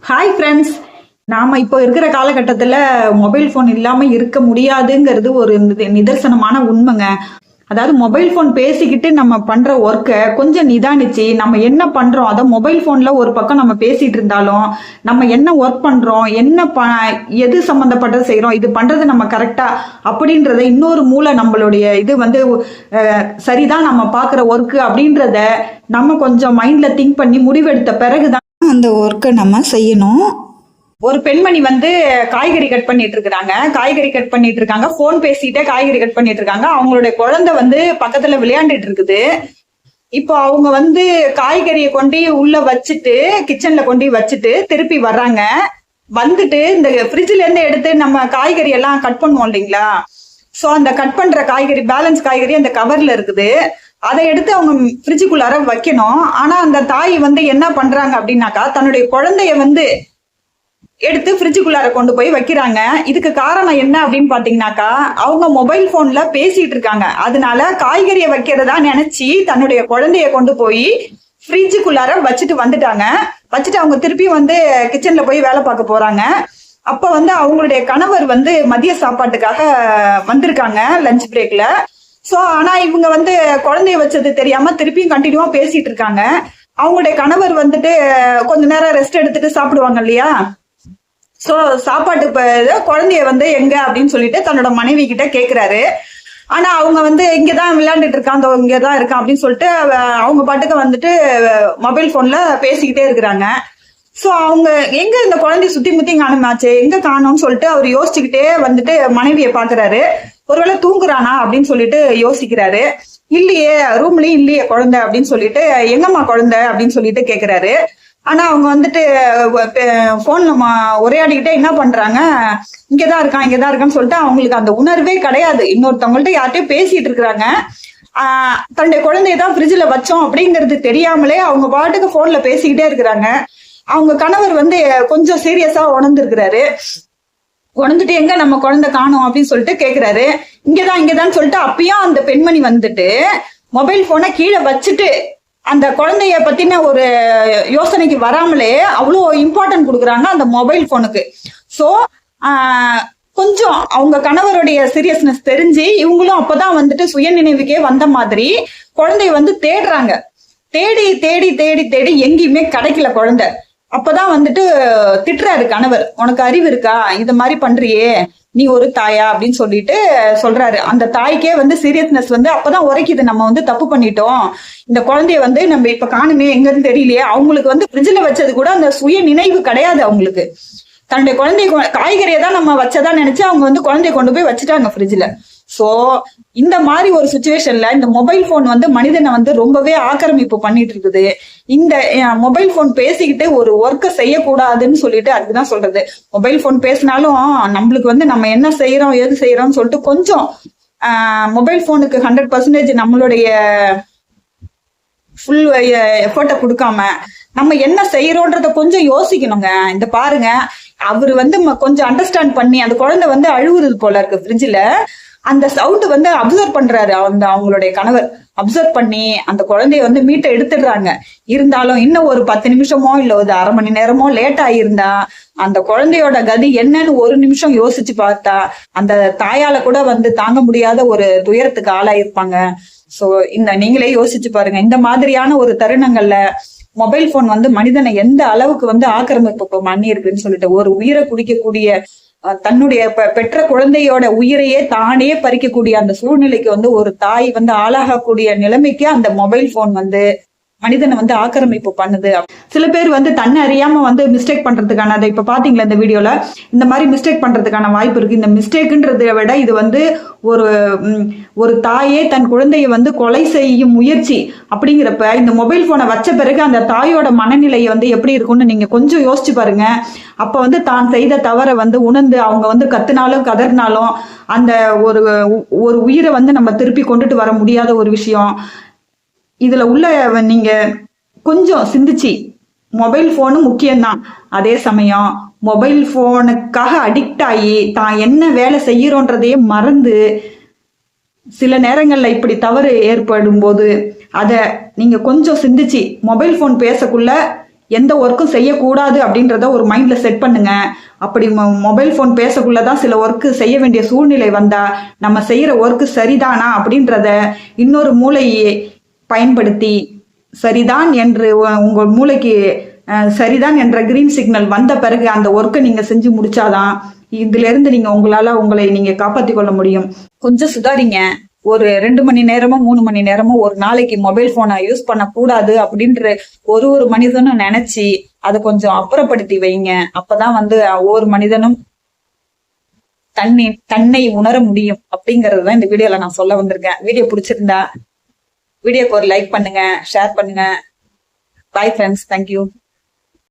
Hi friends. நாம இப்போ இருக்கிற காலகட்டத்தில் மொபைல் ஃபோன் இல்லாமல் இருக்க முடியாதுங்கிறது ஒரு நிதர்சனமான உண்மைங்க. அதாவது மொபைல் ஃபோன் பேசிக்கிட்டு நம்ம பண்ற ஒர்க்கை கொஞ்சம் நிதானிச்சு நம்ம என்ன பண்றோம், அதை மொபைல் ஃபோன்ல ஒரு பக்கம் நம்ம பேசிட்டு இருந்தாலும் நம்ம என்ன ஒர்க் பண்றோம், எது சம்மந்தப்பட்டது செய்யறோம், இது பண்றது நம்ம கரெக்டா அப்படின்றத இன்னொரு மூளை நம்மளுடைய இது சரிதான் நம்ம பார்க்குற ஒர்க்கு அப்படின்றத நம்ம கொஞ்சம் மைண்ட்ல திங்க் பண்ணி முடிவெடுத்த பிறகுதான் அந்த ஒர்க்கை நம்ம செய்யணும். ஒரு பெண்மணி காய்கறி கட் பண்ணிட்டு இருக்காங்க, போன் பேசிட்டே காய்கறி கட் பண்ணிட்டு இருக்காங்க. அவங்களுடைய குழந்தை பக்கத்துல விளையாண்டுட்டு இருக்குது. இப்போ அவங்க காய்கறியை கொண்டு உள்ள வச்சுட்டு கிச்சன்ல கொண்டு வச்சுட்டு திருப்பி வர்றாங்க. வந்துட்டு இந்த ஃப்ரிட்ஜ்ல இருந்து எடுத்து நம்ம காய்கறி எல்லாம் கட் பண்ணுவோம் இல்லைங்களா, சோ அந்த கட் பண்ற காய்கறி, பேலன்ஸ் காய்கறி அந்த கவர்ல இருக்குது. அதை எடுத்து அவங்க ஃப்ரிட்ஜுக்குள்ளார வைக்கணும். ஆனா அந்த தாய் என்ன பண்றாங்க அப்படின்னாக்கா, தன்னுடைய குழந்தைய எடுத்து ஃப்ரிட்ஜுக்குள்ளார கொண்டு போய் வைக்கிறாங்க. இதுக்கு காரணம் என்ன அப்படின்னு பாத்தீங்கன்னாக்கா, அவங்க மொபைல் போன்ல பேசிட்டு இருக்காங்க. அதனால காய்கறியை வைக்கிறதா நினைச்சு தன்னுடைய குழந்தைய கொண்டு போய் ஃப்ரிட்ஜுக்குள்ளார வச்சுட்டு வந்துட்டாங்க. வச்சுட்டு அவங்க திருப்பி கிச்சன்ல போய் வேலை பார்க்க போறாங்க. அப்ப அவங்களுடைய கணவர் மதிய சாப்பாட்டுக்காக வந்திருக்காங்க லஞ்ச் பிரேக்ல. சோ ஆனா இவங்க குழந்தைய வச்சது தெரியாம திருப்பியும் கண்டினியூவா பேசிட்டு இருக்காங்க. அவங்களுடைய கணவர் கொஞ்ச நேரம் ரெஸ்ட் எடுத்துட்டு சாப்பிடுவாங்க இல்லையா, சோ சாப்பாட்டு குழந்தைய எங்க அப்படின்னு சொல்லிட்டு தன்னோட மனைவி கிட்ட கேக்குறாரு. ஆனா அவங்க இங்கதான் விளையாண்டுட்டு இருக்கான், இங்கதான் இருக்கான் அப்படின்னு சொல்லிட்டு அவங்க பாட்டுக்கு மொபைல் போன்ல பேசிக்கிட்டே இருக்கிறாங்க. சோ அவங்க எங்க இந்த குழந்தைய சுத்தி முத்தி காணுமாச்சு, எங்க காணோம்னு சொல்லிட்டு அவர் யோசிச்சுக்கிட்டே மனைவியை பாக்குறாரு. ஒருவேளை தூங்குறானா அப்படின்னு சொல்லிட்டு யோசிக்கிறாரு. இல்லையே, ரூம்லயும் இல்லையே குழந்தை அப்படின்னு சொல்லிட்டு, எங்கம்மா குழந்தை அப்படின்னு சொல்லிட்டு கேக்குறாரு. ஆனா அவங்க போன்ல உரையாடிக்கிட்டே என்ன பண்றாங்க, இங்கதான் இருக்கான்னு சொல்லிட்டு அவங்களுக்கு அந்த உணர்வே கிடையாது. இன்னொருத்தவங்கள்ட்ட யார்கிட்டயும் பேசிட்டு இருக்கிறாங்க. தன்னுடைய குழந்தையதான் ஃப்ரிட்ஜ்ல வச்சோம் அப்படிங்கிறது தெரியாமலே அவங்க பாட்டுக்கு போன்ல பேசிக்கிட்டே இருக்கிறாங்க. அவங்க கணவர் கொஞ்சம் சீரியஸா உணர்ந்துருக்கிறாரு. உணர்ந்துட்டு எங்க நம்ம குழந்தை காணும் அப்படின்னு சொல்லிட்டு கேக்குறாரு. இங்கதான் சொல்லிட்டு அப்பயும் அந்த பெண்மணி மொபைல் போனை கீழே வச்சுட்டு அந்த குழந்தைய பத்தின ஒரு யோசனைக்கு வராமலே அவ்வளோ இம்பார்ட்டன்ட் கொடுக்குறாங்க அந்த மொபைல் போனுக்கு. சோ கொஞ்சம் அவங்க கணவருடைய சீரியஸ்னஸ் தெரிஞ்சு இவங்களும் அப்பதான் சுய நினைவுக்கே வந்த மாதிரி குழந்தைய தேடுறாங்க. தேடி தேடி தேடி தேடி எங்கேயுமே கிடைக்கல குழந்தை. அப்பதான் திட்டுறாரு கணவர், உனக்கு அறிவு இருக்கா, இது மாதிரி பண்றியே, நீ ஒரு தாயா அப்படின்னு சொல்லிட்டு சொல்றாரு. அந்த தாய்க்கே சீரியஸ்னஸ் அப்பதான் உரைக்குது, நம்ம தப்பு பண்ணிட்டோம், இந்த குழந்தைய நம்ம இப்ப காணுமே, எங்கன்னு தெரியலையே. அவங்களுக்கு ஃப்ரிட்ஜ்ல வச்சது கூட அந்த சுய நினைவு கிடையாது. அவங்களுக்கு தன்னுடைய குழந்தைய காய்கறியை தான் நம்ம வச்சதா நினைச்சு அவங்க குழந்தைய கொண்டு போய் வச்சுட்டாங்க ஃப்ரிட்ஜ்ல. சோ இந்த மாதிரி ஒரு சுச்சுவேஷன்ல இந்த மொபைல் போன் மனிதனை ரொம்பவே ஆக்கிரமிப்பு பண்ணிட்டு இருக்குது. இந்த மொபைல் போன் பேசிக்கிட்டு ஒரு ஒர்க்கை செய்யக்கூடாதுன்னு சொல்லிட்டு அதுக்குதான் சொல்றது. மொபைல் போன் பேசினாலும் நம்மளுக்கு நம்ம என்ன செய்யறோம் எது செய்யறோம்னு சொல்லிட்டு கொஞ்சம் மொபைல் போனுக்கு 100% நம்மளுடைய ஃபுல் எஃபர்ட்டை கொடுக்காம நம்ம என்ன செய்யறோன்றத கொஞ்சம் யோசிக்கணுங்க. இந்த பாருங்க, அவரு கொஞ்சம் அண்டர்ஸ்டாண்ட் பண்ணி அந்த குழந்தை அழுகுறது போல இருக்கு ஃப்ரிட்ஜ்ல, அந்த சவுண்ட் அப்சர்வ் பண்றாரு அவங்களுடைய கணவர். அப்சர்வ் பண்ணி அந்த குழந்தைய மீட்டை எடுத்துடுறாங்க. இருந்தாலும் இன்னும் ஒரு 10 நிமிஷமோ இல்ல ஒரு அரை மணி நேரமோ லேட் ஆயிருந்தா அந்த குழந்தையோட கதி என்னன்னு ஒரு நிமிஷம் யோசிச்சு பார்த்தா அந்த தாயால கூட தாங்க முடியாத ஒரு துயரத்துக்கு ஆளாயிருப்பாங்க. சோ நீங்களே யோசிச்சு பாருங்க, இந்த மாதிரியான ஒரு தருணங்கள்ல மொபைல் போன் மனிதனை எந்த அளவுக்கு ஆக்கிரமிப்பு பண்ணி இருக்குன்னு சொல்லிட்டு, ஒரு உயிரை குடிக்கக்கூடிய தன்னுடைய பெற்ற குழந்தையோட உயிரையே தானே பறிக்கக்கூடிய அந்த சூழ்நிலைக்கு ஒரு தாய் ஆளாகக்கூடிய நிலைமைக்கு அந்த மொபைல் போன் மனிதனை ஆக்கிரமிப்பு பண்ணுது. சில பேர் தன்னை அறியாம மிஸ்டேக் பண்றதுக்கான, அதை இப்ப பாத்தீங்களா இந்த வீடியோல, இந்த மாதிரி மிஸ்டேக் பண்றதுக்கான வாய்ப்பு இருக்கு. இந்த மிஸ்டேக்ன்றதை விட இது ஒரு தாயே தன் குழந்தைய கொலை செய்யும் முயற்சி அப்படிங்கிறப்ப இந்த மொபைல் போனை வச்ச பிறகு அந்த தாயோட மனநிலை எப்படி இருக்கும்னு நீங்க கொஞ்சம் யோசிச்சு பாருங்க. அப்ப தான் செய்த தவறை உணர்ந்து அவங்க கத்துனாலும் கதறினாலும் அந்த ஒரு உயிரை நம்ம திருப்பி கொண்டுட்டு வர முடியாத ஒரு விஷயம். இதுல உள்ள நீங்க கொஞ்சம் சிந்திச்சு, மொபைல் போனும் முக்கியம்தான், அதே சமயம் மொபைல் போனுக்காக அடிக்ட் ஆகி தான் என்ன வேலை செய்யறோன்றதையே மறந்து சில நேரங்கள்ல இப்படி தவறு ஏற்படும் போது அத நீங்க கொஞ்சம் சிந்திச்சு, மொபைல் போன் பேசக்குள்ள எந்த ஒர்க்கும் செய்யக்கூடாது அப்படின்றத ஒரு மைண்ட்ல செட் பண்ணுங்க. அப்படி மொபைல் போன் பேசக்குள்ளதான் சில ஒர்க்கு செய்ய வேண்டிய சூழ்நிலை வந்தா நம்ம செய்யற ஒர்க்கு சரிதானா அப்படின்றத இன்னொரு மூளையை பயன்படுத்தி சரிதான் என்று உங்க மூளைக்கு சரிதான் என்ற கிரீன் சிக்னல் வந்த பிறகு அந்த ஒர்க்கை நீங்க செஞ்சு முடிச்சாதான் இதுல இருந்து நீங்க உங்களை நீங்க காப்பாத்தி கொள்ள முடியும். கொஞ்சம் சுதாரிங்க. ஒரு 2 மணி நேரமோ 3 மணி நேரமோ ஒரு நாளைக்கு மொபைல் போனை யூஸ் பண்ண கூடாது அப்படின்ற ஒரு மனிதனும் நினைச்சு அதை கொஞ்சம் அப்புறப்படுத்தி வைங்க. அப்பதான் ஒவ்வொரு மனிதனும் தன்னை உணர முடியும் அப்படிங்கறதுதான் இந்த வீடியோல நான் சொல்ல வந்திருக்கேன். வீடியோ பிடிச்சிருந்தா வீடியோக்கு ஒரு லைக் பண்ணுங்க, ஷேர் பண்ணுங்க. Bye friends, thank you.